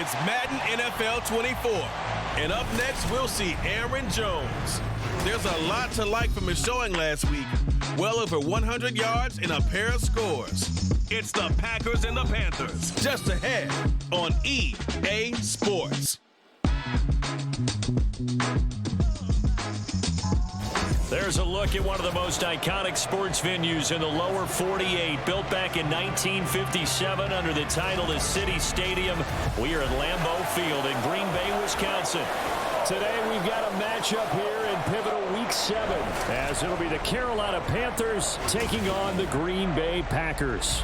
It's Madden NFL 24. And up next, we'll see Aaron Jones. There's a lot to like from his showing last week. Well over 100 yards and a pair of scores. It's the Packers and the Panthers. Just ahead on EA Sports. There's a look at one of the most iconic sports venues in the lower 48, built back in 1957 under the title of City Stadium. We are at Lambeau Field in Green Bay, Wisconsin. Today we've got a matchup here in pivotal Week 7, as it'll be the Carolina Panthers taking on the Green Bay Packers.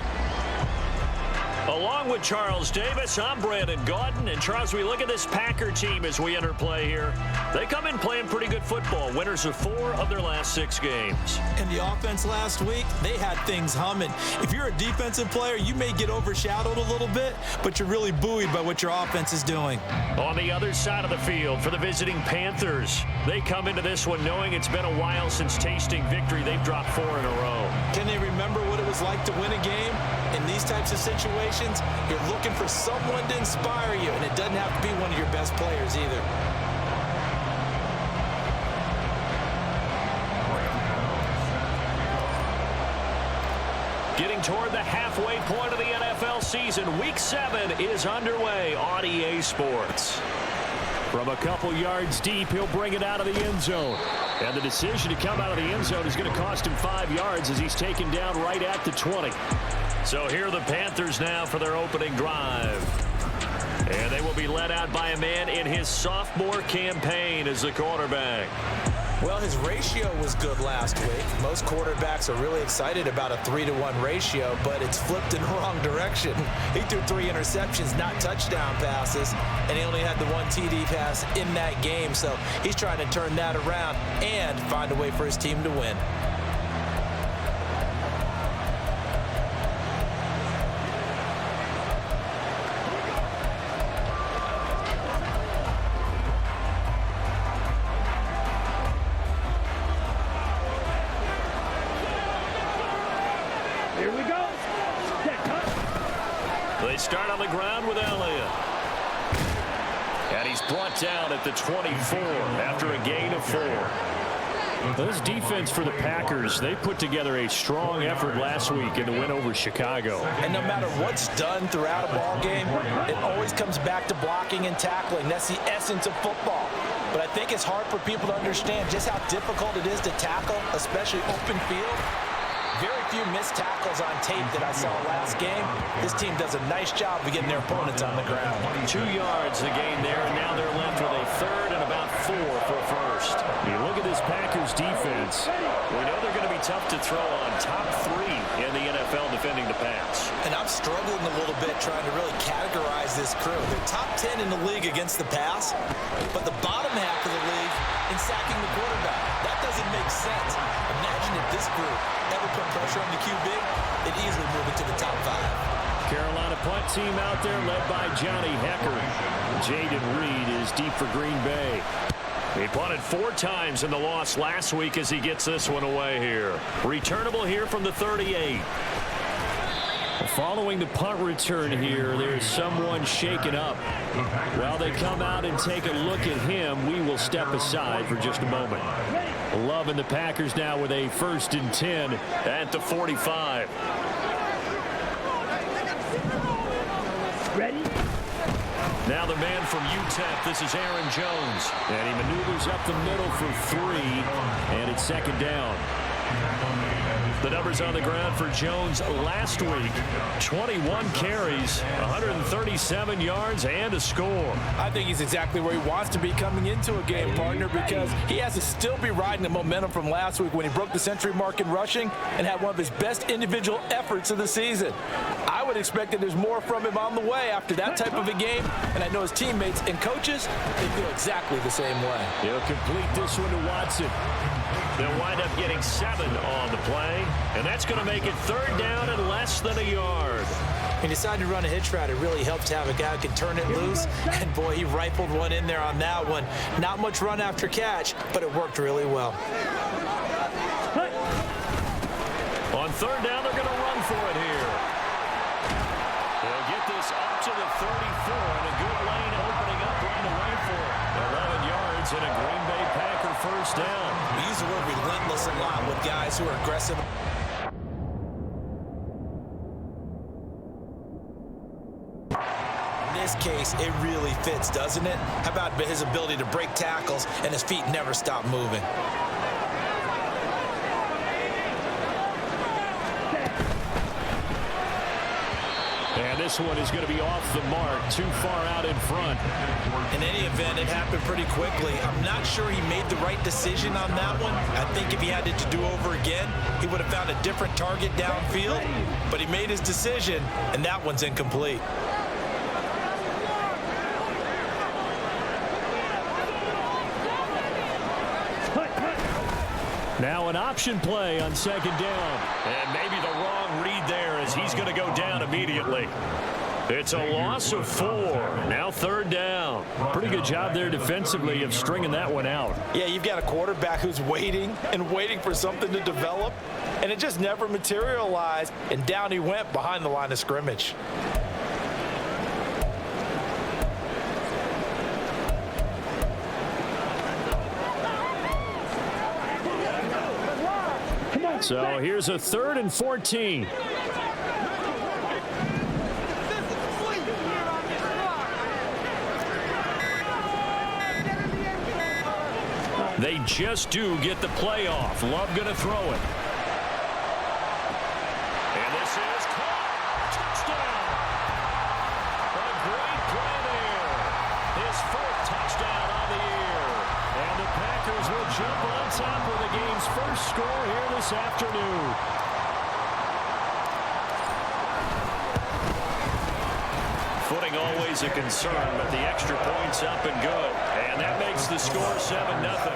Along with Charles Davis, I'm Brandon Gaudin. And Charles, we look at this Packer team as we enter play here. They come in playing pretty good football. Winners of 4 of their last 6 games. And the offense last week, they had things humming. If you're a defensive player, you may get overshadowed a little bit, but you're really buoyed by what your offense is doing. On the other side of the field for the visiting Panthers, they come into this one knowing it's been a while since tasting victory. They've dropped 4 in a row. Can they remember what it was like to win a game? In these types of situations, you're looking for someone to inspire you, and it doesn't have to be one of your best players either. Getting toward the halfway point of the NFL season, Week 7 is underway on EA Sports. From a couple yards deep, he'll bring it out of the end zone. And the decision to come out of the end zone is going to cost him 5 yards as he's taken down right at the 20. So here are the Panthers now for their opening drive. And they will be led out by a man in his sophomore campaign as the quarterback. Well, his ratio was good last week. Most quarterbacks are really excited about a 3-to-1 ratio, but it's flipped in the wrong direction. He threw 3 interceptions, not touchdown passes, and he only had the 1 TD pass in that game. So he's trying to turn that around and find a way for his team to win. Start on the ground with Elliott. And he's brought down at the 24 after a gain of 4. This defense for the Packers, they put together a strong effort last week in the win over Chicago. And no matter what's done throughout a ball game, it always comes back to blocking and tackling. That's the essence of football. But I think it's hard for people to understand just how difficult it is to tackle, especially open field. Very few missed tackles on tape that I saw last game. This team does a nice job of getting their opponents on the ground. 2 yards the gain there, and now they're left with a 3rd and about 4 for a first. You look at this Packers defense, we know they're going to be tough to throw on. Top 3 in the NFL defending the pass. And I'm struggling a little bit trying to really categorize this crew. They're top 10 in the league against the pass, but the bottom half of the league in sacking the quarterback. That doesn't make sense. Imagine if this group ever put pressure on the QB, they'd easily move it to the top 5. Carolina punt team out there led by Johnny Hecker. Jaden Reed is deep for Green Bay. He punted 4 times in the loss last week as he gets this one away here. Returnable here from the 38. Following the punt return here, there's someone shaken up. While they come out and take a look at him, we will step aside for just a moment. Love and the Packers now with a 1st and 10 at the 45. Ready? Now the man from UTEP, this is Aaron Jones. And he maneuvers up the middle for 3, and it's 2nd down. The numbers on the ground for Jones last week. 21 carries, 137 yards, and a score. I think he's exactly where he wants to be coming into a game, partner, because he has to still be riding the momentum from last week when he broke the century mark in rushing and had one of his best individual efforts of the season. I would expect that there's more from him on the way after that type of a game, and I know his teammates and coaches, they feel exactly the same way. He'll complete this one to Watson. They'll wind up getting 7 on the play, and that's going to make it 3rd down and less than a yard. He decided to run a hitch route. It really helps to have a guy who can turn it loose, and boy, he rifled one in there on that one. Not much run after catch, but it worked really well. On 3rd down, they're going to run for it here. They'll get this up to the 34, and a good this a lot with guys who are aggressive. In this case, it really fits, doesn't it? How about his ability to break tackles and his feet never stop moving? And this one is going to be off the mark, too far out in front. In any event, it happened pretty quickly. I'm not sure he made the right decision on that one. I think if he had it to do over again, he would have found a different target downfield. But he made his decision, and that one's incomplete. Now an option play on second down. And maybe the wrong read there as he's going to go down immediately. It's a loss of 4. Now third down. Pretty good job there defensively of stringing that one out. Yeah, you've got a quarterback who's waiting and waiting for something to develop, and it just never materialized, and down he went behind the line of scrimmage. So here's a 3rd and 14. They just do get the play off. Love going to throw it. And this is caught. Touchdown. A great play there. His 4th touchdown on the year. And the Packers will jump on top of the game's first score here this afternoon. Footing always a concern, but the extra point's up and good. And that makes the score 7-0.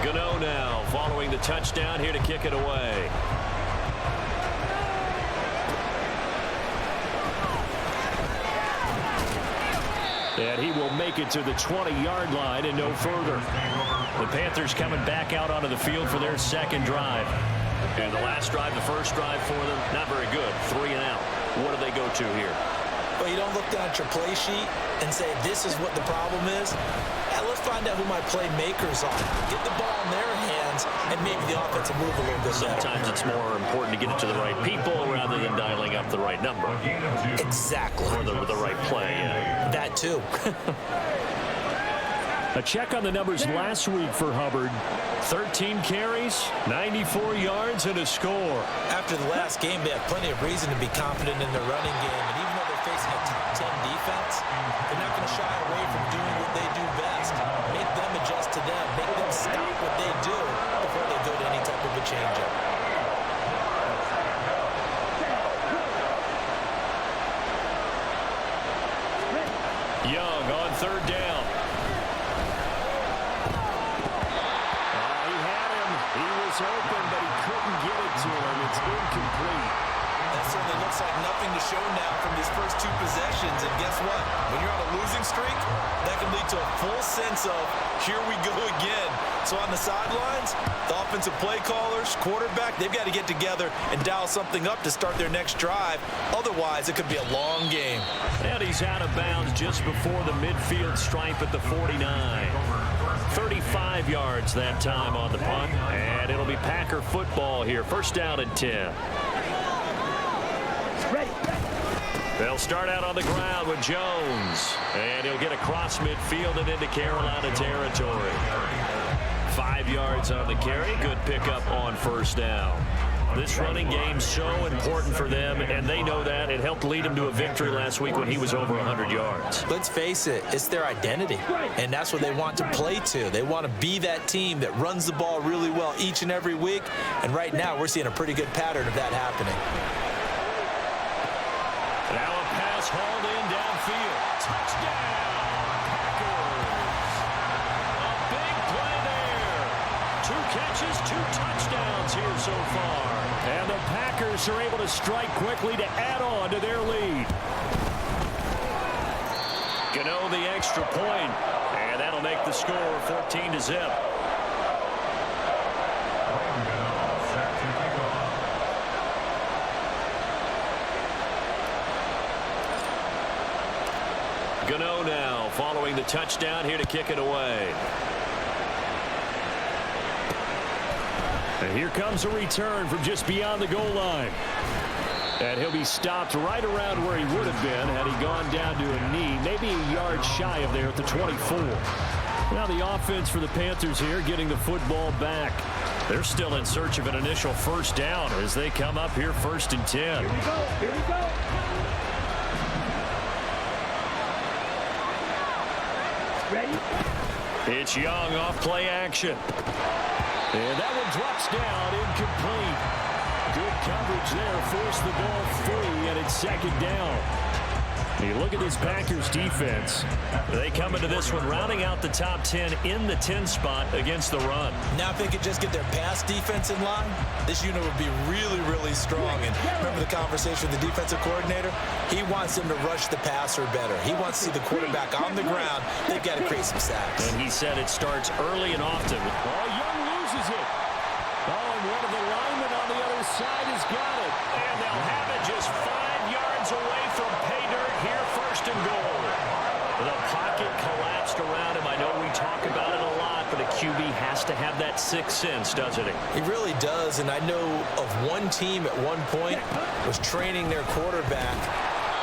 Gano now following the touchdown here to kick it away. And he will make it to the 20-yard line and no further. The Panthers coming back out onto the field for their second drive. And the last drive, the first drive for them, not very good. 3 and out. What do they go to here? Well, you don't look down at your play sheet and say, this is what the problem is. Yeah, let's find out who my playmakers are. Get the ball in their hands, and maybe the offense will move a little bit better. Sometimes it's more important to get it to the right people rather than dialing up the right number. Exactly. Or the right play. Yeah. That, too. A check on the numbers last week for Hubbard. 13 carries, 94 yards, and a score. After the last game, they have plenty of reason to be confident in their running game. And even though they're facing a top 10 defense, they're not going to shy away from doing what they do best. Make them adjust to them. Make them stop what they do before they go to any type of a changeup. Young on third down. Open, but he couldn't get it to him. It's incomplete. That certainly looks like nothing to show now from his first 2 possessions. And guess what? When you're on a losing streak, that can lead to a full sense of, here we go again. So on the sidelines, the offensive play callers, quarterback, they've got to get together and dial something up to start their next drive. Otherwise, it could be a long game. And he's out of bounds just before the midfield stripe at the 49. 35 yards that time on the punt, and it'll be Packer football here. First down and 10. They'll start out on the ground with Jones, and he'll get across midfield and into Carolina territory. 5 yards on the carry. Good pickup on first down. This running game so important for them, and they know that. It helped lead them to a victory last week when he was over 100 yards. Let's face it, it's their identity, and that's what they want to play to. They want to be that team that runs the ball really well each and every week, and right now we're seeing a pretty good pattern of that happening. Now a pass hauled in downfield. Touchdown, Packers. A big play there. 2 catches, 2 touchdowns here so far. And the Packers are able to strike quickly to add on to their lead. Gano the extra point, and that'll make the score 14-0. Gano now following the touchdown here to kick it away. And here comes a return from just beyond the goal line. And he'll be stopped right around where he would have been had he gone down to a knee, maybe a yard shy of there at the 24. Now the offense for the Panthers here getting the football back. They're still in search of an initial first down as they come up here 1st and 10. Here we go. Here we go. Ready? It's Young off play action. And that one drops down, incomplete. Good coverage there, forced the ball free, and it's 2nd down. You look at this Packers defense. They come into this one rounding out the top 10 in the 10 spot against the run. Now if they could just get their pass defense in line, this unit would be really, really strong. And remember the conversation with the defensive coordinator? He wants them to rush the passer better. He wants to see the quarterback on the ground. They've got to create some sacks. And he said it starts early and often. Oh, Young loses it. Oh, and one of the linemen on the other side has got it. And they'll have it just 5 yards away from pay dirt here, 1st and goal. The pocket collapsed around him. I know we talk about it a lot, but a QB has to have that 6th sense, doesn't he? He really does, and I know of one team at one point was training their quarterback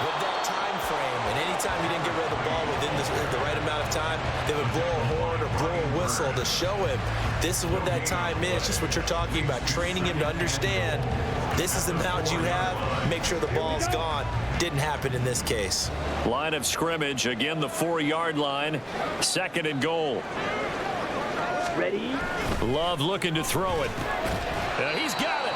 with that time frame, and anytime he didn't get rid of the ball within the right amount of time, they would blow a horn or blow a whistle to show him this is what that time is, just what you're talking about, training him to understand this is the amount you have, make sure the ball's gone. Didn't happen in this case. Line of scrimmage, again the 4-yard line, 2nd and goal. Ready? Love looking to throw it. He's got it.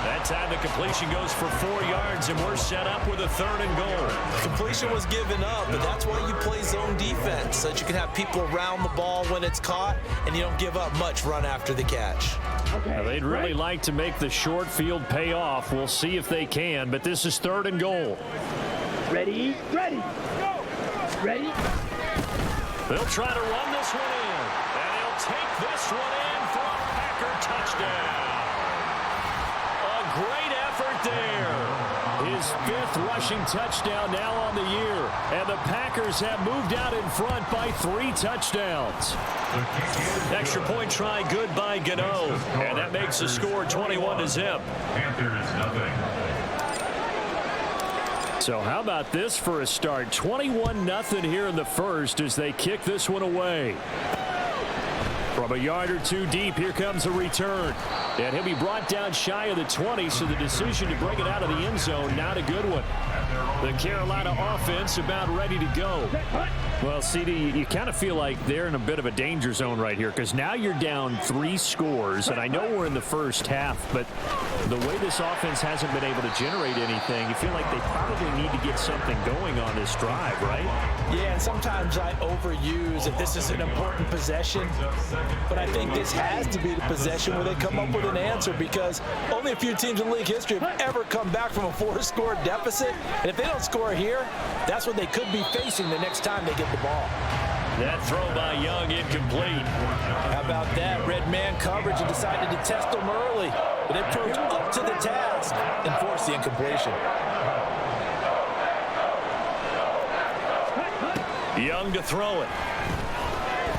That time the completion goes for 4 yards, and we're set up with a 3rd and goal. Completion was given up, but that's why you play zone defense, so that you can have people around the ball when it's caught, and you don't give up much run after the catch. Okay. Now, they'd really like to make the short field pay off. We'll see if they can, but this is 3rd and goal. Ready? Ready. Go. Ready? They'll try to run this one in, and they'll take this one in for a Packer touchdown. A great effort there. His 5th rushing touchdown now on the year, and the Packers have moved out in front by 3 touchdowns. Extra point try good by Gano, and that makes the score 21-0. Panthers nothing. So how about this for a start? 21-0 here in the first as they kick this one away. From a yard or two deep, here comes a return. And he'll be brought down shy of the 20, so the decision to bring it out of the end zone, not a good one. The Carolina offense about ready to go. Well, CD, you kind of feel like they're in a bit of a danger zone right here because now you're down 3 scores, and I know we're in the first half, but the way this offense hasn't been able to generate anything, you feel like they probably need to get something going on this drive, right? Yeah, and sometimes I overuse if this is an important possession, but I think this has to be the possession where they come up with an answer because only a few teams in league history have ever come back from a 4-score deficit, and if they don't score here, that's what they could be facing the next time they get the ball. That throw by Young incomplete. How about that? Red man coverage and decided to test them early, but they proved up to the task and forced the incompletion. Young to throw it.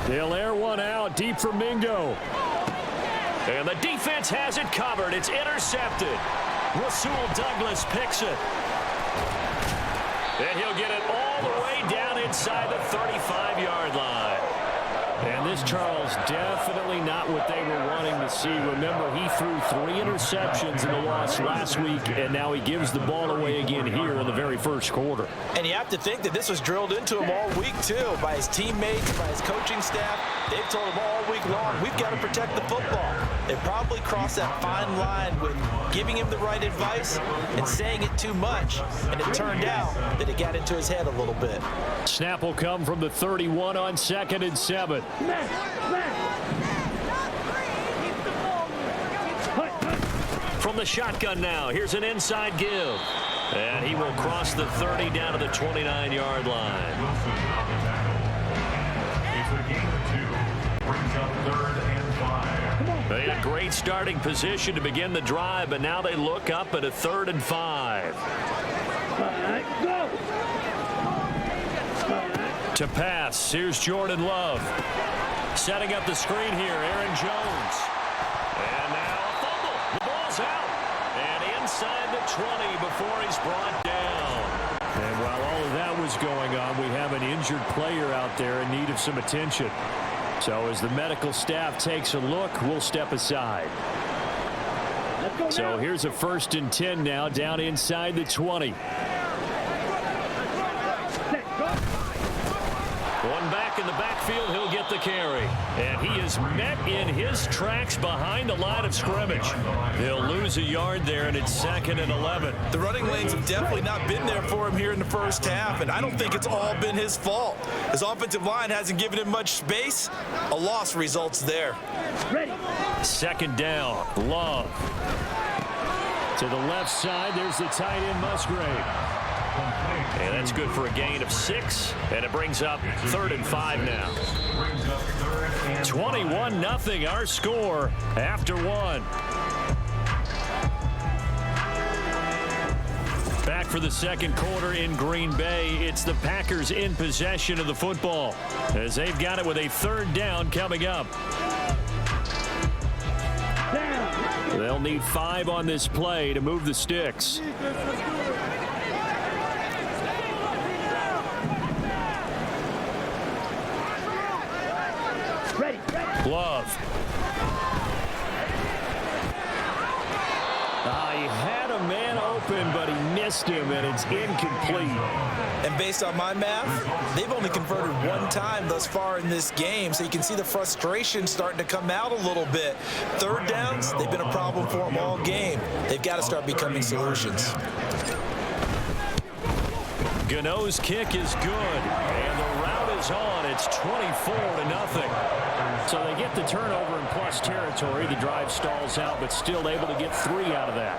They'll air one out deep for Mingo. And the defense has it covered. It's intercepted. Rasul Douglas picks it. And he'll get it all the way down inside the 35-yard line. And this, Charles, definitely not what they were wanting to see. Remember, he threw 3 interceptions in the loss last week, and now he gives the ball away again here in the very first quarter. And you have to think that this was drilled into him all week, too, by his teammates, by his coaching staff. They've told him all week long, we've got to protect the football. They probably crossed that fine line with giving him the right advice and saying it too much. And it turned out that it got into his head a little bit. Snap will come from the 31 on 2nd and 7. From the shotgun now, here's an inside give. And he will cross the 30 down to the 29-yard line. It's a gain of 2. Brings up 3rd and 5. They had a great starting position to begin the drive, but now they look up at a 3rd and 5. All right, go. All right. To pass, here's Jordan Love. Setting up the screen here, Aaron Jones. And now a fumble. The ball's out. And inside the 20 before he's brought down. And while all of that was going on, we have an injured player out there in need of some attention. So as the medical staff takes a look, we'll step aside. So here's a 1st and 10 now, down inside the 20. One back in the backfield, he'll get the carry. And he is met in his tracks behind the line of scrimmage. He'll lose a yard there, and it's 2nd and 11. The running lanes have definitely not been there for him here in the first half, and I don't think it's all been his fault. His offensive line hasn't given him much space. A loss results there. Ready. 2nd down, Love. To the left side, there's the tight end Musgrave. And that's good for a gain of 6, and it brings up 3rd and 5 now. 21-0 our score after 1. Back for the 2nd quarter in Green Bay. It's the Packers in possession of the football as they've got it with a 3rd down coming up. They'll need 5 on this play to move the sticks. Love. He had a man open, but he missed him, and it's incomplete. And based on my math, they've only converted 1 time thus far in this game, so you can see the frustration starting to come out a little bit. 3rd downs, they've been a problem for them all game. They've got to start becoming solutions. Gano's kick is good, and the route is on. It's 24-0. So they get the turnover in plus territory. The drive stalls out, but still able to get 3 out of that.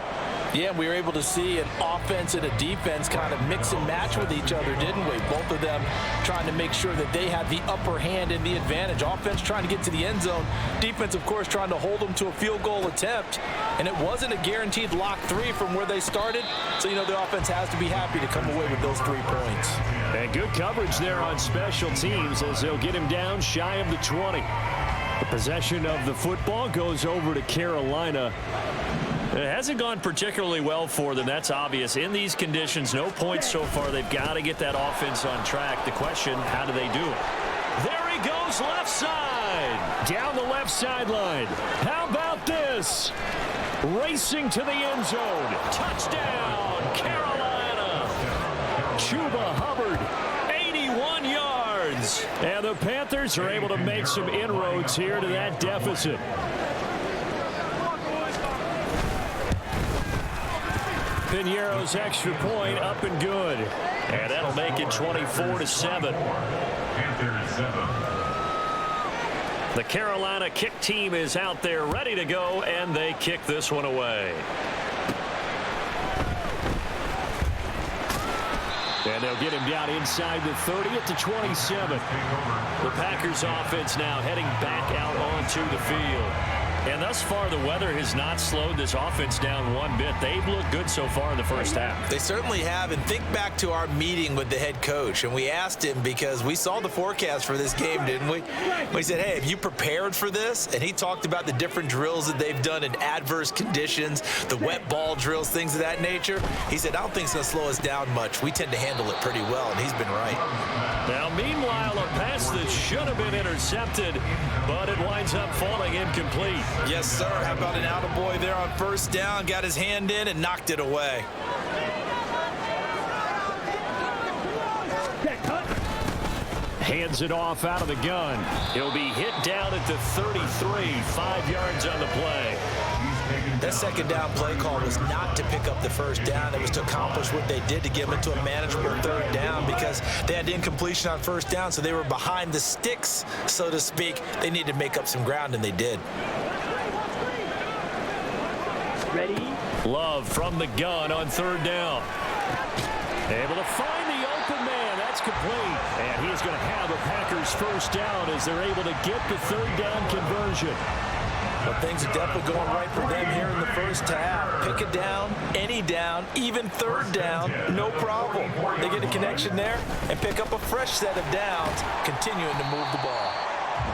Yeah, we were able to see an offense and a defense kind of mix and match with each other, didn't we? Both of them trying to make sure that they had the upper hand and the advantage. Offense trying to get to the end zone. Defense, of course, trying to hold them to a field goal attempt. And it wasn't a guaranteed lock 3 from where they started. So, you know, the offense has to be happy to come away with those 3 points. And good coverage there on special teams as they'll get him down shy of the 20. The possession of the football goes over to Carolina. It hasn't gone particularly well for them. That's obvious. In these conditions, no points so far. They've got to get that offense on track. The question, how do they do it? There he goes, left side. Down the left sideline. How about this? Racing to the end zone. Touchdown, Carolina. Chuba Hubbard, 81 yards. And the Panthers are able to make some inroads here to that deficit. Piñeiro's extra point up and good. And that'll make it 24-7. The Carolina kick team is out there ready to go, and they kick this one away. And they'll get him down inside the 30 at the 27. The Packers offense now heading back out onto the field. And thus far, the weather has not slowed this offense down one bit. They've looked good so far in the first half. They certainly have. And think back to our meeting with the head coach. And we asked him, because we saw the forecast for this game, didn't we? We said, hey, have you prepared for this? And he talked about the different drills that they've done in adverse conditions, the wet ball drills, things of that nature. He said, I don't think it's going to slow us down much. We tend to handle it pretty well, and he's been right. Now, meanwhile, a pass that should have been intercepted, but it winds up falling incomplete. Yes, sir. How about an attaboy there on first down? Got his hand in and knocked it away. Hands it off out of the gun. He'll be hit down at the 33, 5 yards on the play. That second down play call was not to pick up the first down. It was to accomplish what they did to get them into a manageable third down, because they had incompletion on first down, so they were behind the sticks, so to speak. They needed to make up some ground, and they did. Ready? Love from the gun on third down. Able to find the open man. That's complete. And he is going to have a Packers first down as they're able to get the third down conversion. Well, things are definitely going right for them here in the first half. Pick a down, any down, even third down, no problem. They get a connection there and pick up a fresh set of downs, continuing to move the ball.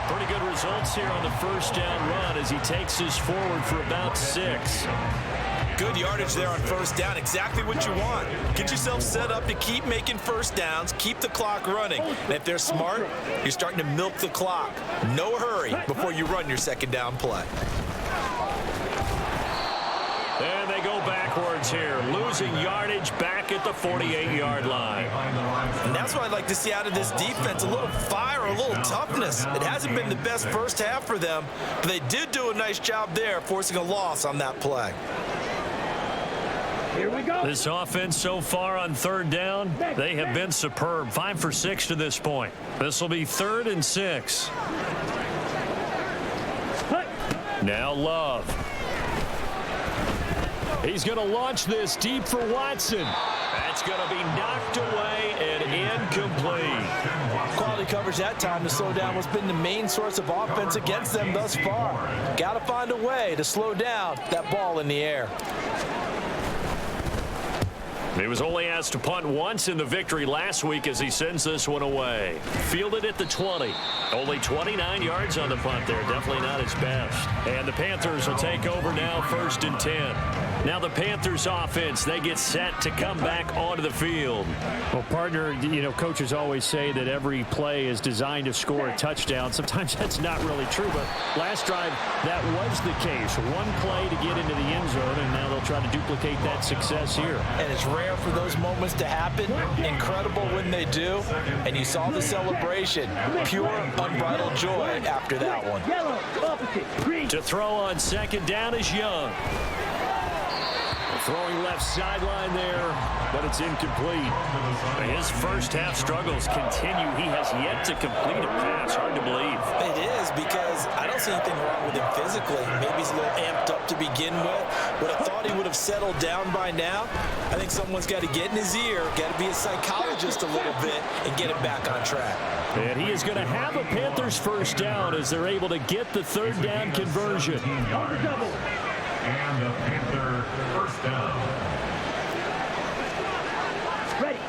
Pretty good results here on the first down run as he takes us forward for about 6. Good yardage there on first down. Exactly what you want. Get yourself set up to keep making first downs, keep the clock running. And if they're smart, you're starting to milk the clock. No hurry before you run your second down play. And they go backwards here, losing yardage back at the 48-yard line. And that's what I'd like to see out of this defense, a little fire, a little toughness. It hasn't been the best first half for them, but they did do a nice job there, forcing a loss on that play. Here we go. This offense so far on third down, they have been superb. 5 for 6 to this point. This will be 3rd and 6. Now Love. He's going to launch this deep for Watson. That's going to be knocked away and incomplete. Quality coverage that time to slow down what's been the main source of offense against them thus far. Got to find a way to slow down that ball in the air. He was only asked to punt once in the victory last week as he sends this one away. Fielded at the 20. Only 29 yards on the punt there. Definitely not his best. And the Panthers will take over now, 1st and 10. Now the Panthers offense, they get set to come back onto the field. Well, partner, you know, coaches always say that every play is designed to score a touchdown. Sometimes that's not really true, but last drive, that was the case. One play to get into the end zone, and now they'll try to duplicate that success here. And it's rare for those moments to happen. Incredible when they do. And you saw the celebration. Pure, unbridled joy after that one. Yellow, opposite, green. To throw on 2nd down is Young. Throwing left sideline there, but it's incomplete. His first half struggles continue. He has yet to complete a pass. Hard to believe. It is, because I don't see anything wrong with him physically. Maybe he's a little amped up to begin with. Would have thought he would have settled down by now. I think someone's got to get in his ear, got to be a psychologist a little bit, and get him back on track. And he is going to have a Panthers first down as they're able to get the 3rd down conversion. And the Panther first down. Ready.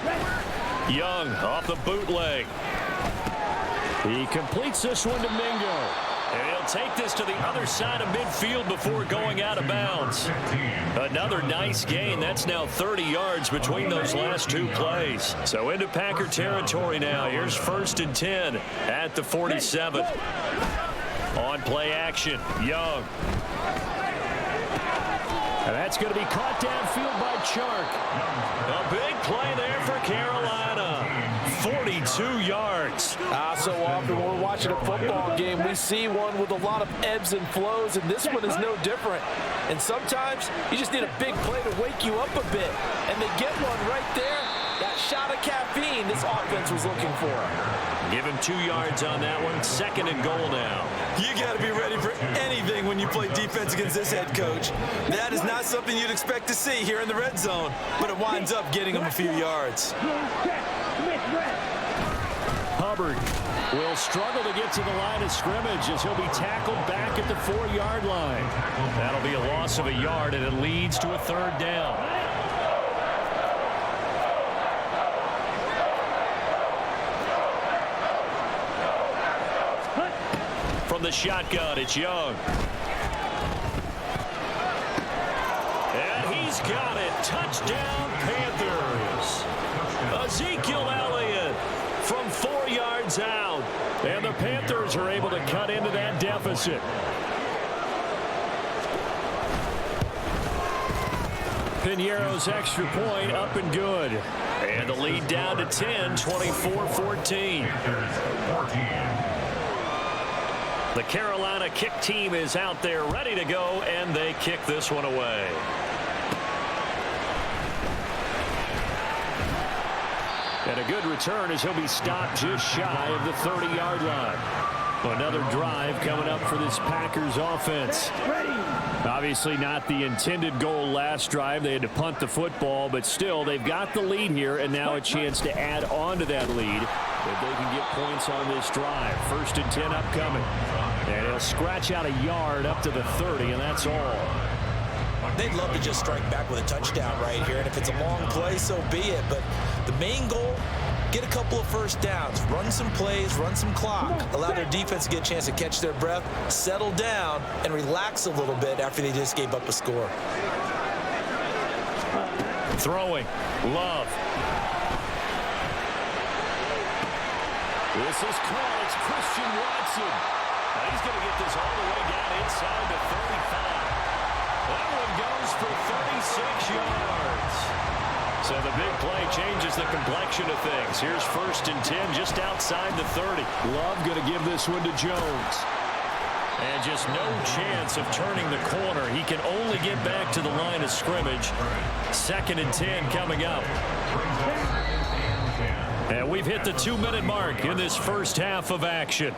Young off the bootleg. He completes this one to Mingo. And he'll take this to the other side of midfield before going out of bounds. Another nice gain. That's now 30 yards between those last 2 plays. So into Packer territory now. Here's 1st and 10 at the 47. On play action, Young. And that's going to be caught downfield by Chark. A big play there for Carolina. 42 yards. So often when we're watching a football game, we see one with a lot of ebbs and flows, and this one is no different. And sometimes you just need a big play to wake you up a bit. And they get one right there. That shot of caffeine this offense was looking for. Give him 2 yards on that one. 2nd and goal now. You got to be ready for anything when you play defense against this head coach. That is not something you'd expect to see here in the red zone, but it winds up getting him a few yards. Hubbard will struggle to get to the line of scrimmage as he'll be tackled back at the 4-yard line. That'll be a loss of a yard, and it leads to a 3rd down. From the shotgun, it's Young. And he's got it. Touchdown, Panthers. Ezekiel Elliott from 4 yards out. And the Panthers are able to cut into that deficit. Piñeiro's extra point up and good. And the lead down to 10, 24-14. The Carolina kick team is out there ready to go, and they kick this one away. And a good return as he'll be stopped just shy of the 30-yard line. Another drive coming up for this Packers offense. Obviously not the intended goal last drive. They had to punt the football, but still they've got the lead here, and now a chance to add on to that lead if they can get points on this drive. 1st and 10 upcoming. And he'll scratch out a yard up to the 30, and that's all. They'd love to just strike back with a touchdown right here, and if it's a long play, so be it. But the main goal, get a couple of first downs, run some plays, run some clock, allow their defense to get a chance to catch their breath, settle down, and relax a little bit after they just gave up a score. Throwing, Love. This is caught. It's Christian Watson. Now he's going to get this all the way down inside the 35. That one goes for 36 yards. So the big play changes the complexion of things. Here's 1st and 10 just outside the 30. Love going to give this one to Jones. And just no chance of turning the corner. He can only get back to the line of scrimmage. 2nd and 10 coming up. And we've hit the 2-minute mark in this first half of action.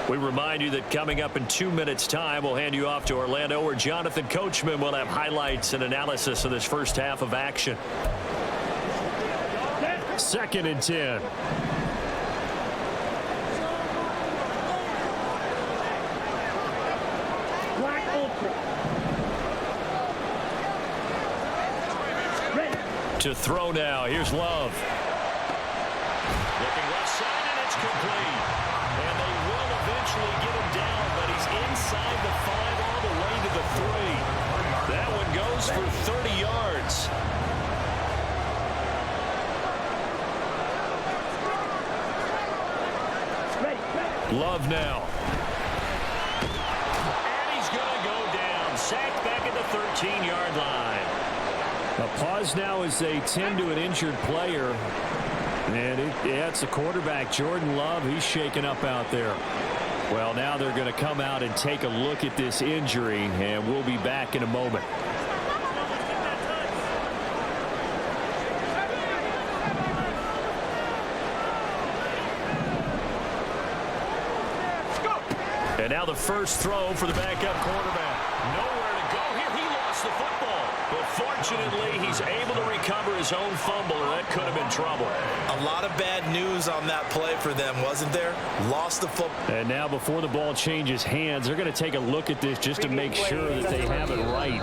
We remind you that coming up in 2 minutes' time, we'll hand you off to Orlando, where Jonathan Coachman will have highlights and analysis of this first half of action. 2nd and 10. To throw now. Here's Love. Looking left side, and it's complete. And they will eventually get him down, but he's inside the 5 all the way to the 3. That one goes for 30 yards. Love now. And he's going to go down. Sacked back at the 13-yard line. A pause now as they tend to an injured player. And it's the quarterback, Jordan Love. He's shaken up out there. Well, now they're going to come out and take a look at this injury, and we'll be back in a moment. And now the first throw for the backup quarterback. Nowhere to go here. He lost the football. But fortunately, he's able to recover his own fumble, or that could have been trouble. A lot of bad news on that play for them, wasn't there? Lost the football. And now before the ball changes hands, they're going to take a look at this just to make sure that they have it right.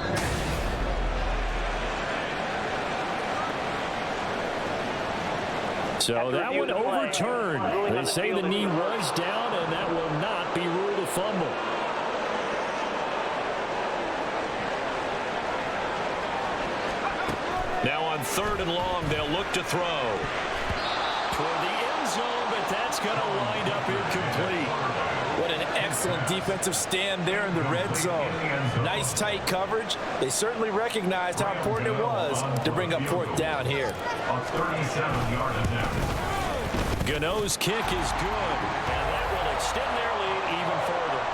So that one overturned. They say the knee was down, and that will not be ruled a fumble. Now on 3rd and long, they'll look to throw. Toward the end zone, but that's going to wind up incomplete. What an excellent defensive stand there in the red zone. Nice tight coverage. They certainly recognized how important it was to bring up 4th down here. A 37-yard attempt. Gano's kick is good, and that will extend their lead even further.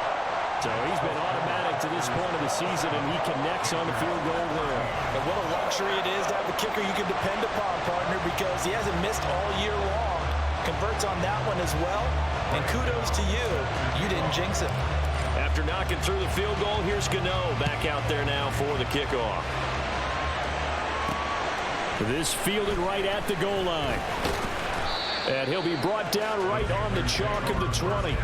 So he's been automatic to this point of the season, and he connects on the field goal there. And what a luxury it is to have a kicker you can depend upon, partner, because he hasn't missed all year long. Converts on that one as well, and kudos to you. You didn't jinx it. After knocking through the field goal, here's Gano back out there now for the kickoff. This fielded right at the goal line. And he'll be brought down right on the chalk of the 20.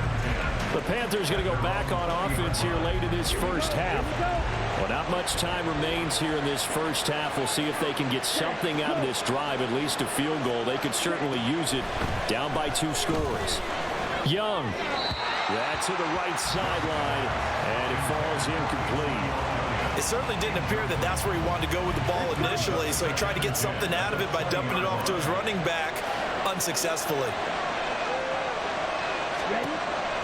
The Panthers going to go back on offense here late in this first half. Well, not much time remains here in this first half. We'll see if they can get something out of this drive, at least a field goal. They could certainly use it down by 2 scores. Young. That's to the right sideline, and it falls incomplete. It certainly didn't appear that that's where he wanted to go with the ball initially, so he tried to get something out of it by dumping it off to his running back unsuccessfully.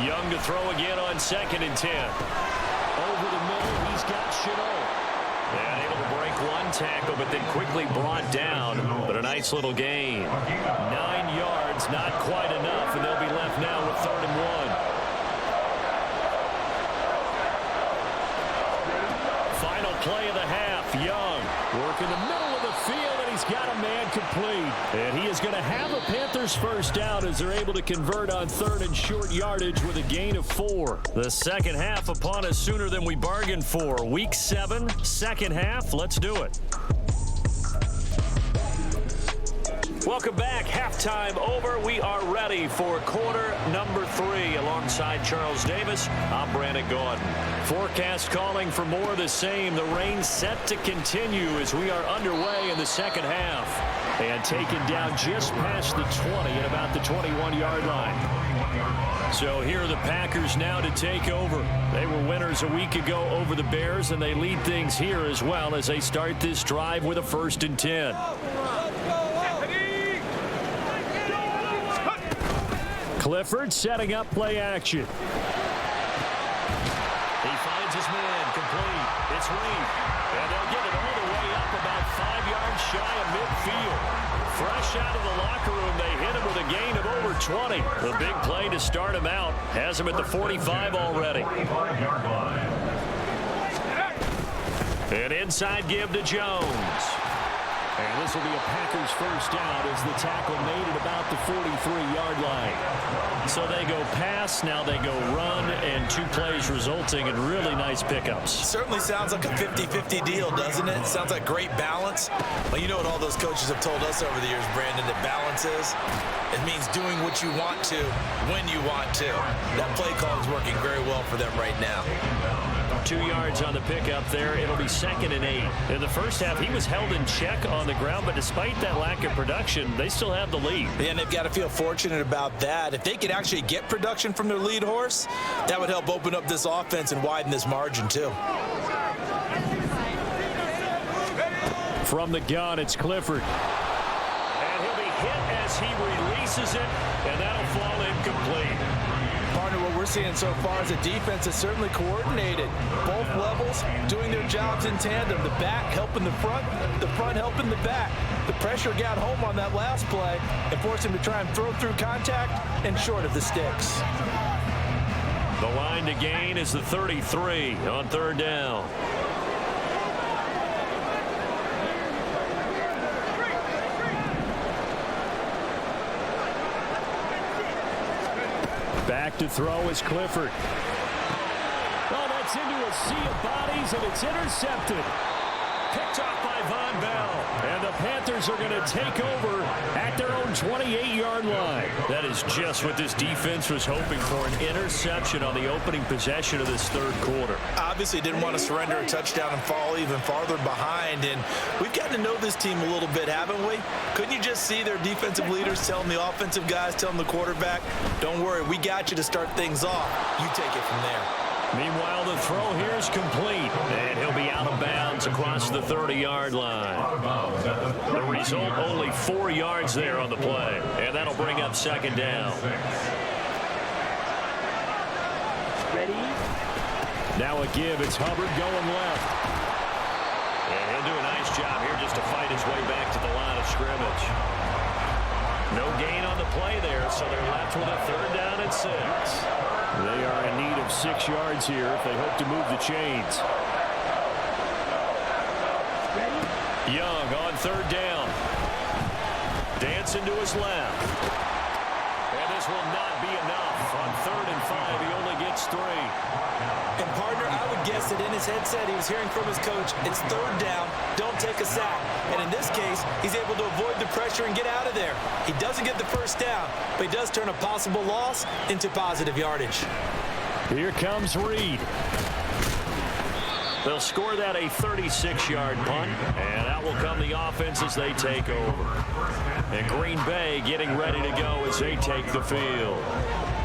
Young to throw again on 2nd and 10. Over the middle, he's got Chenault. And able to break one tackle, but then quickly brought down. But a nice little gain. 9 yards, not quite enough, and they'll be left now with 3rd and 1. Final play of the half. Young working the middle of the field, and he's got a man complete. And he is going to have a Panthers first down as they're able to convert on 3rd and short yardage with a gain of 4. The second half upon us sooner than we bargained for. Week 7, second half. Let's do it. Welcome back. Halftime over. We are ready for quarter number 3. Alongside Charles Davis, I'm Brandon Gordon. Forecast calling for more of the same. The rain set to continue as we are underway in the second half. And taken down just past the 20 at about the 21-yard line. So here are the Packers now to take over. They were winners a week ago over the Bears, and they lead things here as well as they start this drive with a 1st and 10. Clifford setting up play action. He finds his man complete. It's Reed. And they'll get it all the way up about 5 yards shy of midfield. Fresh out of the locker room, they hit him with a gain of over 20. The big play to start him out has him at the 45 already. An inside give to Jones. And this will be a Packers 1st down as the tackle made at about the 43-yard line. So they go pass, now they go run, and 2 plays resulting in really nice pickups. Certainly sounds like a 50-50 deal, doesn't it? Sounds like great balance. Well, you know what all those coaches have told us over the years, Brandon, that balance is? It means doing what you want to when you want to. That play call is working very well for them right now. 2 yards on the pickup there. It'll be 2nd and 8. In the first half, he was held in check on the ground, but despite that lack of production, they still have the lead. Yeah, and they've got to feel fortunate about that. If they could actually get production from their lead horse, that would help open up this offense and widen this margin too. From the gun, it's Clifford. And he'll be hit as he releases it, and that'll fall incomplete. Partner, what we're seeing so far is a defense that's certainly coordinated. Both levels doing their jobs in tandem. The back helping the front helping the back. The pressure got home on that last play and forced him to try and throw through contact and short of the sticks. The line to gain is the 33 on 3rd down. Back to throw is Clifford. Oh, that's into a sea of bodies, and it's intercepted. Picked off by Von Bell. And the Panthers are going to take over at their own 28-yard line. That is just what this defense was hoping for, an interception on the opening possession of this 3rd quarter. Obviously didn't want to surrender a touchdown and fall even farther behind, and we've gotten to know this team a little bit, haven't we? Couldn't you just see their defensive leaders telling the offensive guys, telling the quarterback, don't worry, we got you to start things off. You take it from there. Meanwhile, the throw here is complete, and he'll be out of bounds across the 30-yard line. The result, only 4 yards there on the play, and that'll bring up 2nd down. Ready? Now a give. It's Hubbard going left. And he'll do a nice job here just to fight his way back to the line of scrimmage. No gain on the play there, so they're left with a 3rd down and 6. They are in need of 6 yards here if they hope to move the chains. Ready? Young on 3rd down. Dancing to his left. And this will not be enough. On 3rd and 5, he only gets 3. And partner, I would guess that in his headset he was hearing from his coach, it's 3rd down, don't take a sack. And in this case, he's able to avoid the pressure and get out of there. He doesn't get the 1st down, but he does turn a possible loss into positive yardage. Here comes Reed. They'll score that a 36-yard punt, and out will come the offense as they take over. And Green Bay getting ready to go as they take the field.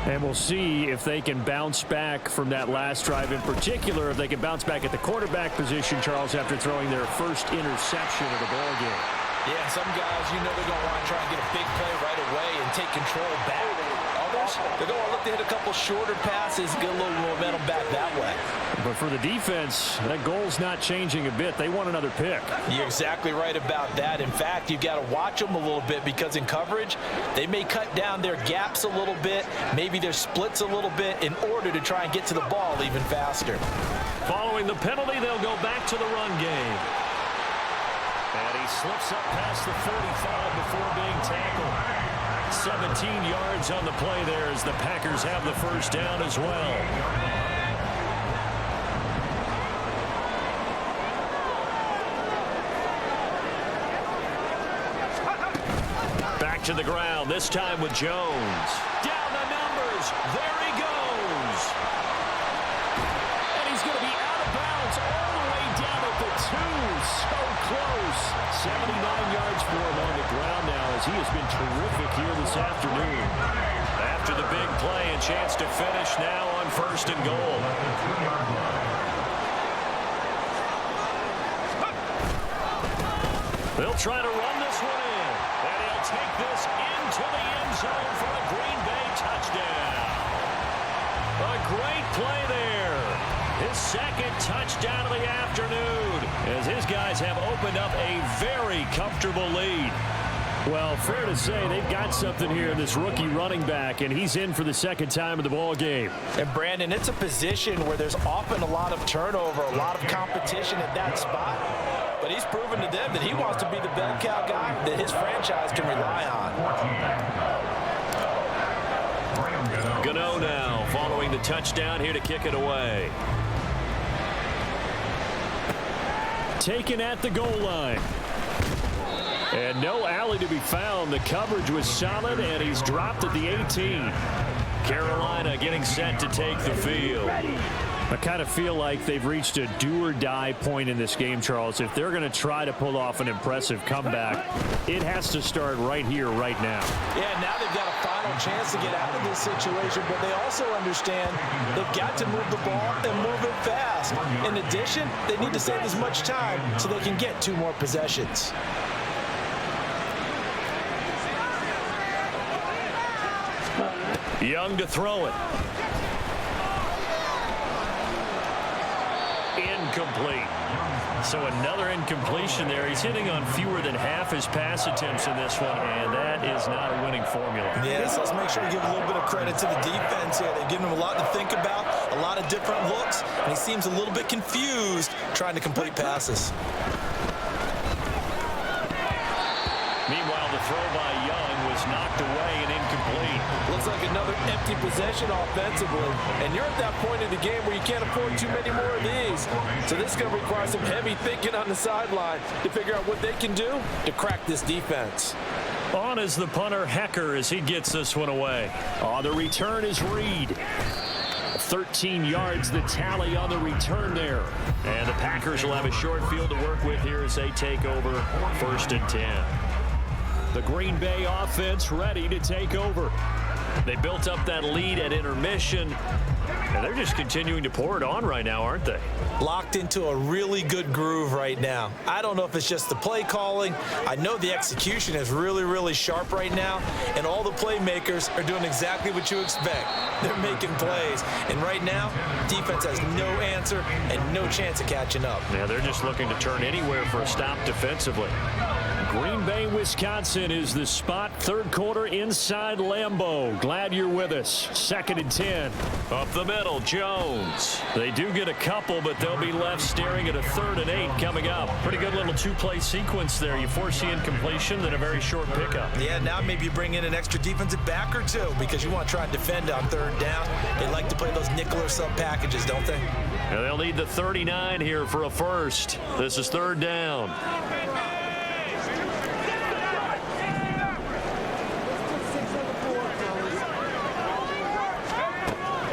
And we'll see if they can bounce back from that last drive, in particular if they can bounce back at the quarterback position, Charles, after throwing their first interception of the ball game. Yeah, some guys, you know they're going to want to try and get a big play right away and take control back. Others, they're going to look to hit a couple shorter passes, get a little momentum back that way. But for the defense, that goal's not changing a bit. They want another pick. You're exactly right about that. In fact, you've got to watch them a little bit because in coverage, they may cut down their gaps a little bit, maybe their splits a little bit in order to try and get to the ball even faster. Following the penalty, they'll go back to the run game. And he slips up past the 45 before being tackled. 17 yards on the play there as the Packers have the 1st down as well. Back to the ground, this time with Jones. Down the numbers. There he goes. And he's going to be out of bounds all the way down at the 2. So close. 79 yards for him on the ground now as he has been terrific here this afternoon. After the big play, a chance to finish now on 1st and goal. They'll try to run this one in. And he'll take this into the end zone for a Green Bay touchdown. A great play there. His 2nd touchdown of the afternoon as his guys have opened up a very comfortable lead. Well, fair to say they've got something here in this rookie running back, and he's in for the 2nd time of the ball game. And Brandon, it's a position where there's often a lot of turnover, a lot of competition at that spot. But he's proven to them that he wants to be the bell cow guy that his franchise can rely on. Gano now following the touchdown here to kick it away. Taken at the goal line. And no alley to be found. The coverage was solid, and he's dropped at the 18. Carolina getting set to take the field. I kind of feel like they've reached a do-or-die point in this game, Charles. If they're going to try to pull off an impressive comeback, it has to start right here, right now. Yeah, now they've got a final chance to get out of this situation, but they also understand they've got to move the ball and move it fast. In addition, they need to save as much time so they can get 2 more possessions. Young to throw it. Incomplete. So another incompletion there. He's hitting on fewer than half his pass attempts in this one, and that is not a winning formula. Yes, let's make sure we give a little bit of credit to the defense here. They've given him a lot to think about, a lot of different looks, and he seems a little bit confused trying to complete passes. Meanwhile, the throw by Young was knocked away and incomplete. Looks like another empty possession offensively. And you're at that point in the game where you can't afford too many more of these. So this is going to require some heavy thinking on the sideline to figure out what they can do to crack this defense. On is the punter, Hecker, as he gets this one away. On the return is Reed. 13 yards, the tally on the return there. And the Packers will have a short field to work with here as they take over 1st and 10. The Green Bay offense ready to take over. They built up that lead at intermission, and they're just continuing to pour it on right now, aren't they? Locked into a really good groove right now. I don't know if it's just the play calling. I know the execution is really, really sharp right now, and all the playmakers are doing exactly what you expect. They're making plays, and right now, defense has no answer and no chance of catching up. Yeah, they're just looking to turn anywhere for a stop defensively. Green Bay, Wisconsin is the spot. 3rd quarter inside Lambeau. Glad you're with us. 2nd and 10. Up the middle, Jones. They do get a couple, but they'll be left staring at a 3rd and 8 coming up. Pretty good little 2-play sequence there. You force the incompletion, then a very short pickup. Yeah, now maybe you bring in an extra defensive back or 2 because you want to try and defend on 3rd down. They like to play those nickel or sub packages, don't they? And they'll need the 39 here for a first. This is 3rd down.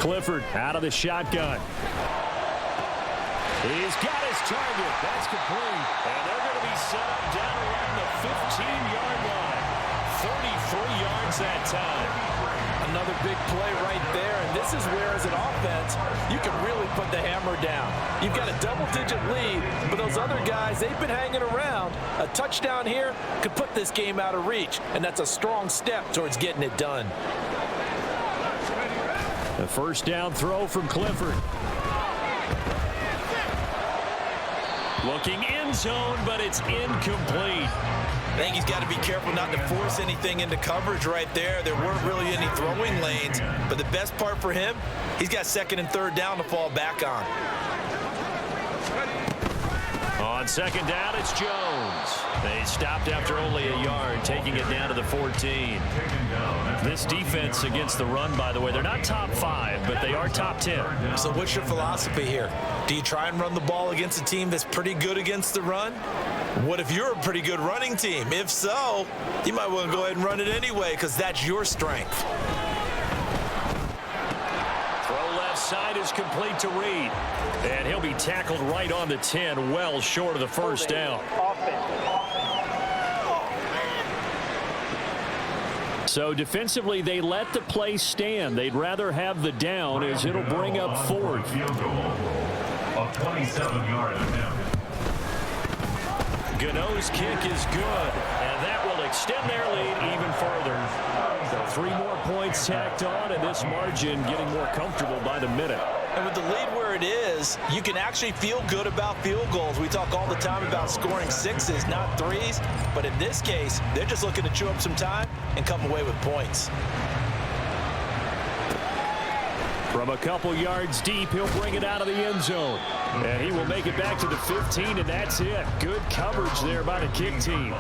Clifford out of the shotgun. He's got his target. That's complete. And they're going to be set up down around the 15-yard line. 33 yards that time. Another big play right there, and this is where, as an offense, you can really put the hammer down. You've got a double-digit lead, but those other guys, they've been hanging around. A touchdown here could put this game out of reach, and that's a strong step towards getting it done. The 1st down throw from Clifford. Looking end zone, but it's incomplete. I think he's got to be careful not to force anything into coverage right there. There weren't really any throwing lanes, but the best part for him, he's got 2nd and 3rd down to fall back on. On 2nd down, it's Jones. They stopped after only a yard, taking it down to the 14. This defense against the run, by the way, they're not top 5, but they are top 10. So what's your philosophy here? Do you try and run the ball against a team that's pretty good against the run? What if you're a pretty good running team? If so, you might want to go ahead and run it anyway because that's your strength. Throw left side is complete to Reed. And he'll be tackled right on the 10, well short of the first down. So defensively, they let the play stand. They'd rather have the down as it'll bring up fourth. Field goal. A 27-yard attempt. Gano's kick is good, and that will extend their lead even further. So 3 more points tacked on, and this margin getting more comfortable by the minute. And with the lead where it is, you can actually feel good about field goals. We talk all the time about scoring 6s, not 3s. But in this case, they're just looking to chew up some time and come away with points. From a couple yards deep, he'll bring it out of the end zone. And he will make it back to the 15, and that's it. Good coverage there by the kick team.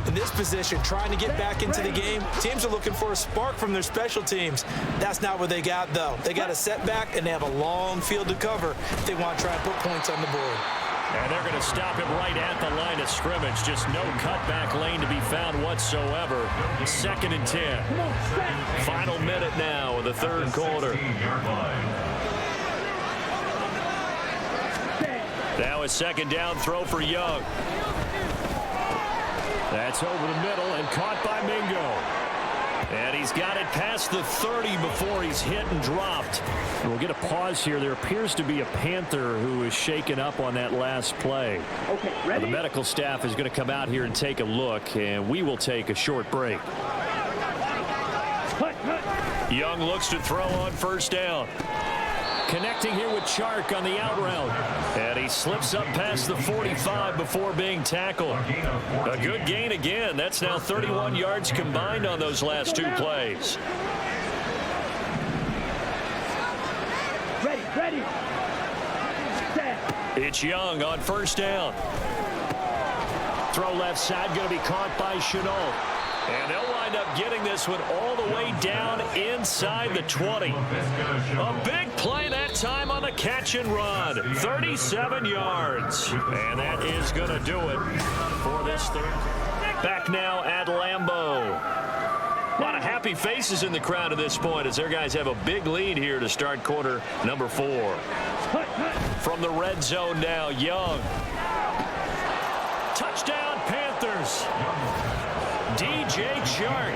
In this position, trying to get back into the game, teams are looking for a spark from their special teams. That's not what they got, though. They got a setback, and they have a long field to cover if they want to try and put points on the board. And they're going to stop him right at the line of scrimmage. Just no cutback lane to be found whatsoever. 2nd and 10. Final minute now of the third quarter. Now a 2nd down throw for Young. That's over the middle and caught by Mingo. And he's got it past the 30 before he's hit and dropped. We'll get a pause here. There appears to be a Panther who is shaken up on that last play. Okay, ready? The medical staff is going to come out here and take a look, and we will take a short break. Young looks to throw on 1st down. Connecting here with Chark on the out route. And he slips up past the 45 before being tackled. A good gain again. That's now 31 yards combined on those last 2 plays. Ready. Set. It's Young on 1st down. Throw left side, going to be caught by Chenault. And they'll wind up getting this one all the way down inside the 20. A big play that time on the catch and run. 37 yards. And that is going to do it for this third. Back now at Lambeau. A lot of happy faces in the crowd at this point as their guys have a big lead here to start quarter number 4. From the red zone now, Young. Touchdown, Panthers. DJ Chark,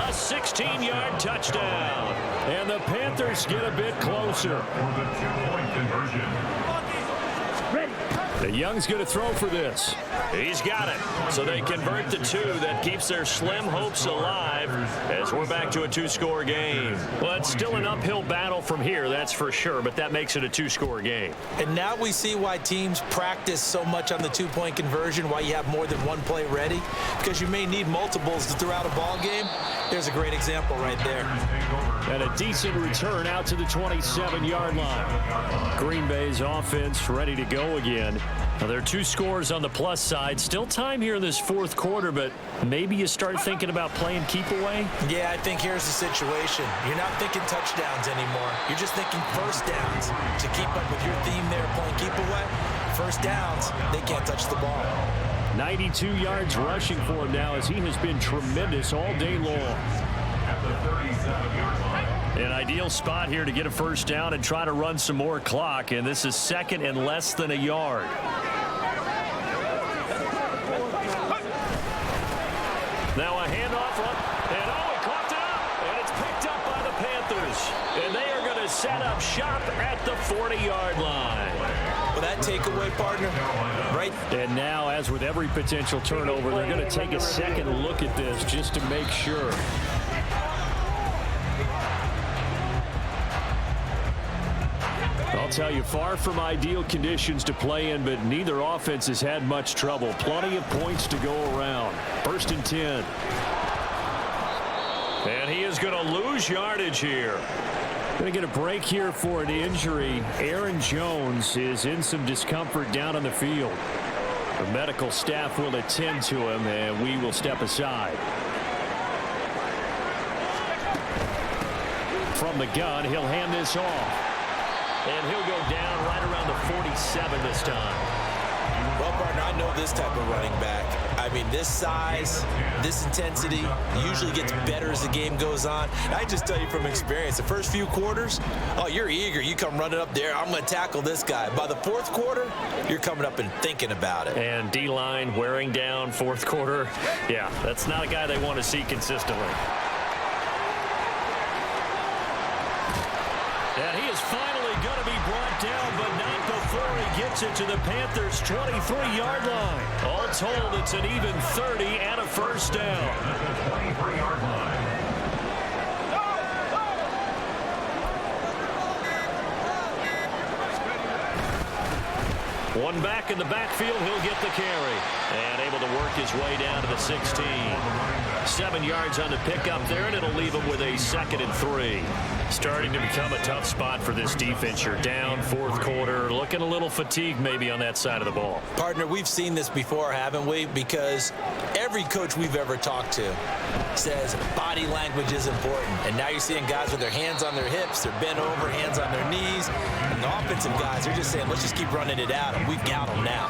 a 16-yard touchdown. And the Panthers get a bit closer. For the 2-point conversion. Ready. The Young's going to throw for this. He's got it. So they convert the 2. That keeps their slim hopes alive as we're back to a 2-score game. Well, it's still an uphill battle from here, that's for sure, but that makes it a 2-score game. And now we see why teams practice so much on the 2-point conversion, why you have more than one play ready, because you may need multiples to throw out a ball game. There's a great example right there. And a decent return out to the 27-yard line. Green Bay's offense ready to go again. Now, there are 2 scores on the plus side. Still time here in this 4th quarter, but maybe you start thinking about playing keep away? Yeah, I think here's the situation. You're not thinking touchdowns anymore. You're just thinking 1st downs. To keep up with your theme there, playing keep away, 1st downs, they can't touch the ball. 92 yards rushing for him now as he has been tremendous all day long. At the 37-yard line. An ideal spot here to get a 1st down and try to run some more clock, and this is 2nd and less than a yard. Now a handoff up, and he caught it up, and it's picked up by the Panthers. And they are going to set up shop at the 40-yard line. Well, that takeaway, partner, right? And now, as with every potential turnover, they're going to take a second look at this just to make sure. I'll tell you, far from ideal conditions to play in, but neither offense has had much trouble. Plenty of points to go around. 1st and 10. And he is going to lose yardage here. Going to get a break here for an injury. Aaron Jones is in some discomfort down on the field. The medical staff will attend to him, and we will step aside. From the gun, he'll hand this off. And he'll go down right around the 47 this time. Well, partner, I know call this type of running back. I mean, this size, this intensity usually gets better as the game goes on. And I just tell you from experience, the first few quarters, oh, you're eager. You come running up there, I'm going to tackle this guy. By the fourth quarter, you're coming up and thinking about it. And D-line wearing down fourth quarter. Yeah, that's not a guy they want to see consistently. And he is finally going to be brought down, but not before he gets it to the Panthers' 23-yard line. All told, it's an even 30 and a first down. At the 23-yard line. One back in the backfield, he'll get the carry. And able to work his way down to the 16. 7 yards on the pickup there, and it'll leave him with a 2nd and 3. Starting to become a tough spot for this defense. You're down fourth quarter, looking a little fatigued maybe on that side of the ball. Partner, we've seen this before, haven't we? Because every coach we've ever talked to says body language is important. And now you're seeing guys with their hands on their hips, they're bent over, hands on their knees. And the offensive guys, they're just saying, let's just keep running it out, and we've got them now.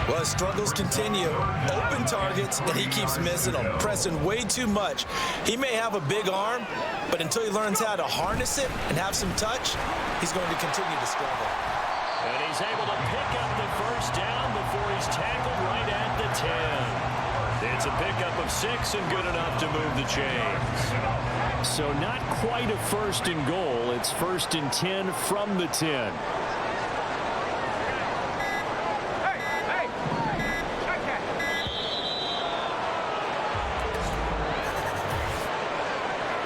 Well, his struggles continue. Open targets, and he keeps missing them, pressing way too much. He may have a big arm, but until he learns how to harness it and have some touch, he's going to continue to struggle. And he's able to pick up the first down before he's tackled right at the 10. It's a pickup of 6 and good enough to move the chains. So not quite a 1st and goal. It's 1st and 10 from the 10.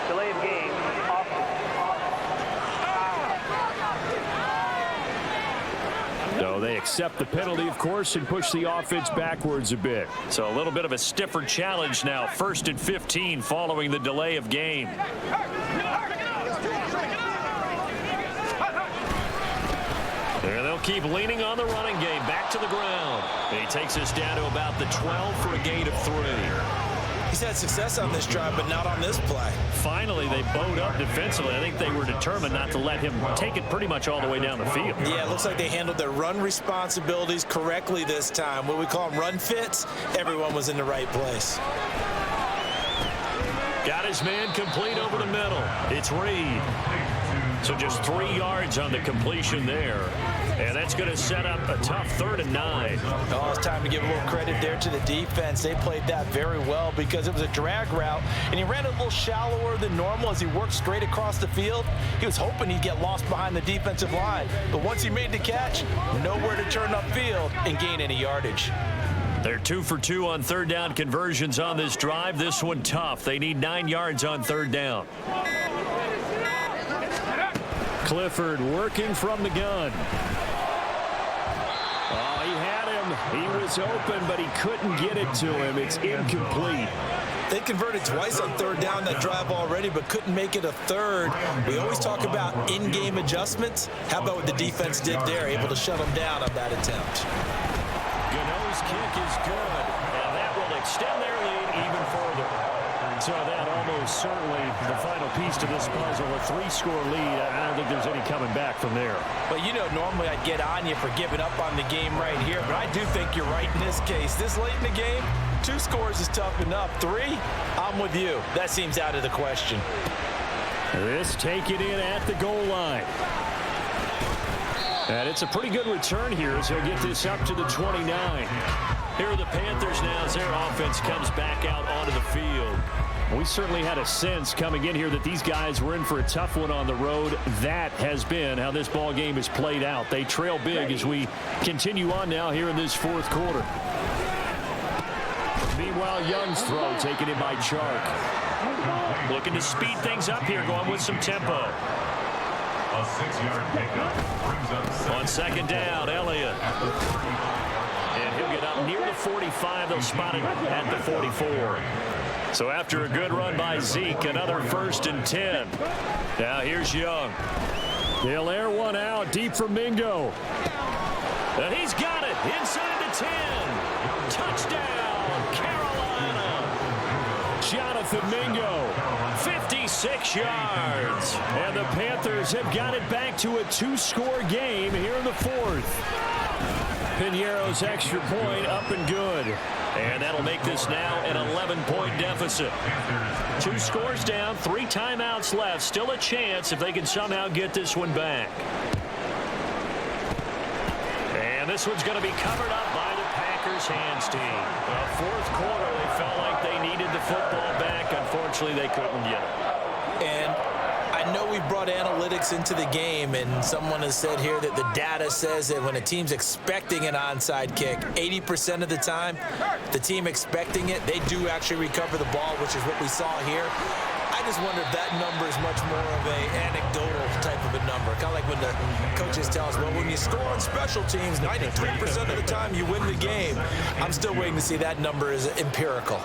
Delay of game. So they accept the penalty, of course, and push the offense backwards a bit. So a little bit of a stiffer challenge now. 1st and 15 following the delay of game. And they'll keep leaning on the running game. Back to the ground. And he takes us down to about the 12 for a gain of 3. He's had success on this drive, but not on this play. Finally, they bowed up defensively. I think they were determined not to let him take it pretty much all the way down the field. Yeah, it looks like they handled their run responsibilities correctly this time. What we call them run fits, everyone was in the right place. Got his man complete over the middle. It's Reed. So just 3 yards on the completion there. And that's going to set up a tough 3rd and 9. Oh, it's time to give a little credit there to the defense. They played that very well because it was a drag route, and he ran a little shallower than normal as he worked straight across the field. He was hoping he'd get lost behind the defensive line. But once he made the catch, nowhere to turn upfield and gain any yardage. They're 2 for 2 on 3rd down conversions on this drive. This one tough. They need 9 yards on 3rd down. Clifford working from the gun. Oh, he had him. He was open, but he couldn't get it to him. It's incomplete. They converted twice on 3rd down that drive already, but couldn't make it a 3rd. We always talk about in-game adjustments. How about what the defense did there, able to shut them down on that attempt? Gano's kick is good, and that will extend their lead even further. So that almost certainly the final piece to this puzzle, a 3-score lead. I don't think there's any coming back from there. Well, you know, normally I'd get on you for giving up on the game right here, but I do think you're right in this case. This late in the game, 2 scores is tough enough. 3, I'm with you. That seems out of the question. This take it in at the goal line. And it's a pretty good return here as he'll get this up to the 29. Here are the Panthers now as their offense comes back out onto the field. We certainly had a sense coming in here that these guys were in for a tough one on the road. That has been how this ball game has played out. They trail big as we continue on now here in this 4th quarter. Meanwhile, Young's throw taken in by Chark. Looking to speed things up here, going with some tempo. A 6-yard pickup brings up On 2nd down, Elliott. And he'll get up near the 45. They'll spot it at the 44. So after a good run by Zeke, another 1st and 10. Now here's Young. They'll air one out deep for Mingo. And he's got it inside the 10. Touchdown, Carolina. Jonathan Mingo, 56 yards. And the Panthers have got it back to a 2-score game here in the 4th. Piñeiro's extra point up and good. And that'll make this now an 11-point deficit. 2 scores down, 3 timeouts left. Still a chance if they can somehow get this one back. And this one's going to be covered up by the Packers hands team. Fourth quarter, they felt like they needed the football back. Unfortunately, they couldn't get it. And I know we brought analytics into the game, and someone has said here that the data says that when a team's expecting an onside kick, 80% of the time, the team expecting it, they do actually recover the ball, which is what we saw here. I just wonder if that number is much more of a anecdotal type of a number. Kind of like when the coaches tell us, well, when you score on special teams, 93% of the time you win the game. I'm still waiting to see that number is empirical.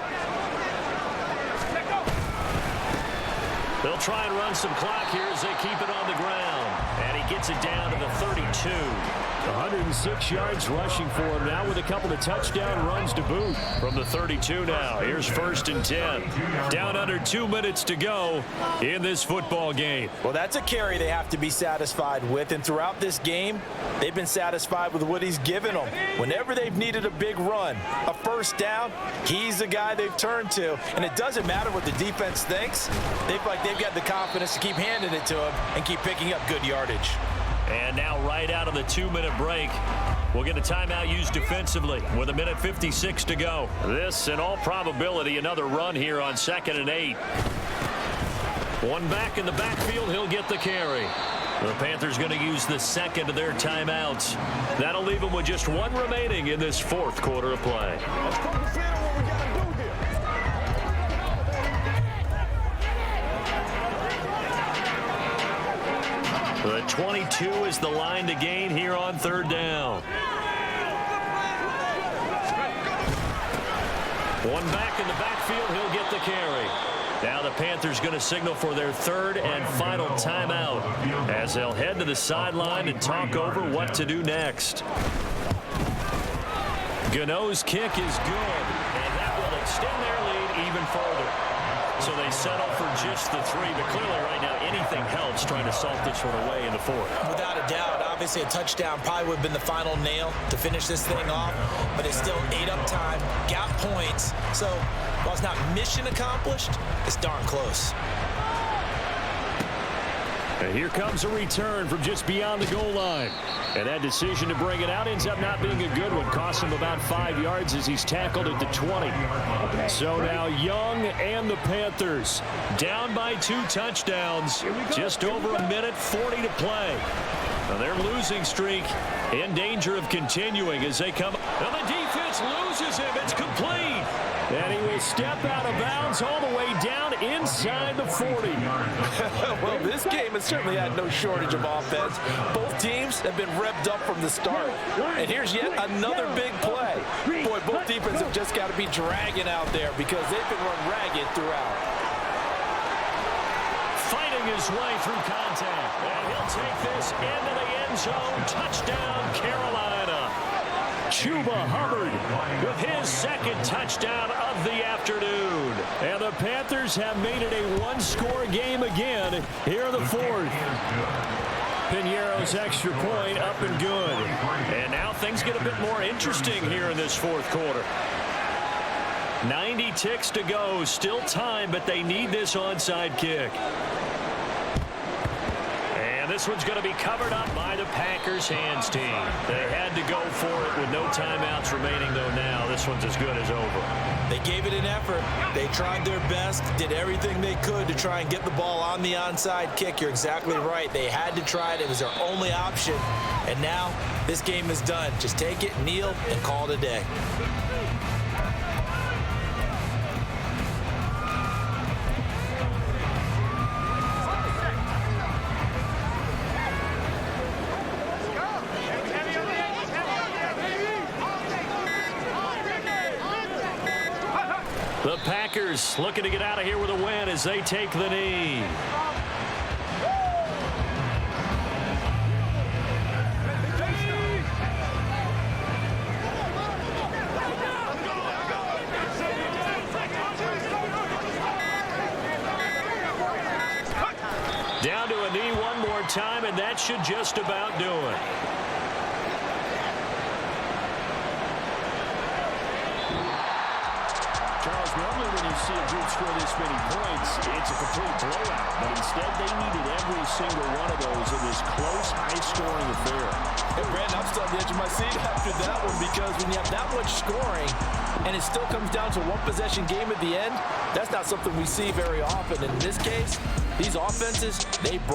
They'll try and run some clock here as they keep it on the ground. And he gets it down to the 32. 106 yards rushing for him now with a couple of touchdown runs to boot. From the 32 now, here's 1st and 10. Down under 2 minutes to go in this football game. Well, that's a carry they have to be satisfied with. And throughout this game, they've been satisfied with what he's given them. Whenever they've needed a big run, a first down, he's the guy they've turned to. And it doesn't matter what the defense thinks. They've got the confidence to keep handing it to him and keep picking up good yardage. And now right out of the 2-minute break, we'll get a timeout used defensively with 1:56 to go. This, in all probability, another run here on 2nd and 8. One back in the backfield, he'll get the carry. The Panthers going to use the second of their timeouts. That'll leave them with just 1 remaining in this 4th quarter of play. The 22 is the line to gain here on 3rd down. One back in the backfield, he'll get the carry. Now the Panthers going to signal for their 3rd and final timeout as they'll head to the sideline and talk over what to do next. Gano's kick is good, and that will extend their lead even further. So they settle for just the 3, but clearly right now anything helps trying to salt this one away in the 4th. Without a doubt, obviously a touchdown probably would have been the final nail to finish this thing off, but it's still ate up time, got points. So while it's not mission accomplished, it's darn close. And here comes a return from just beyond the goal line. And that decision to bring it out ends up not being a good one. Cost him about 5 yards as he's tackled at the 20. So now Young and the Panthers down by 2 touchdowns. Just over 1:40 to play. Now their losing streak in danger of continuing as they come. Now the defense loses him. It's complete. And he will step out of bounds all the way down inside the 40. Well, this game has certainly had no shortage of offense. Both teams have been revved up from the start. And here's yet another big play. Boy, both defenses have just got to be dragging out there because they've been run ragged throughout. Fighting his way through contact. And he'll take this into the end zone. Touchdown, Carolina. Chuba Hubbard with his 2nd touchdown of the afternoon. And the Panthers have made it a 1-score game again here in the 4th. Piñeiro's extra point up and good. And now things get a bit more interesting here in this 4th quarter. 90 ticks to go. Still time, but they need this onside kick. And this one's going to be covered up by the Packers hands team. They had to go for it with no timeouts remaining, though now this one's as good as over. They gave it an effort. They tried their best, did everything they could to try and get the ball on the onside kick. You're exactly right. They had to try it. It was their only option. And now this game is done. Just take it, kneel, and call it a day. The Packers looking to get out of here with a win as they take the knee. Down to a knee one more time, and that should just about do it. you see a group score this many points, it's a complete blowout. But instead, they needed every single one of those in this close, high-scoring affair. Hey, Brandon, I'm still on the edge of my seat after that one, because when you have that much scoring and it still comes down to a one-possession game at the end, that's not something we see very often. In this case, these offenses, they brought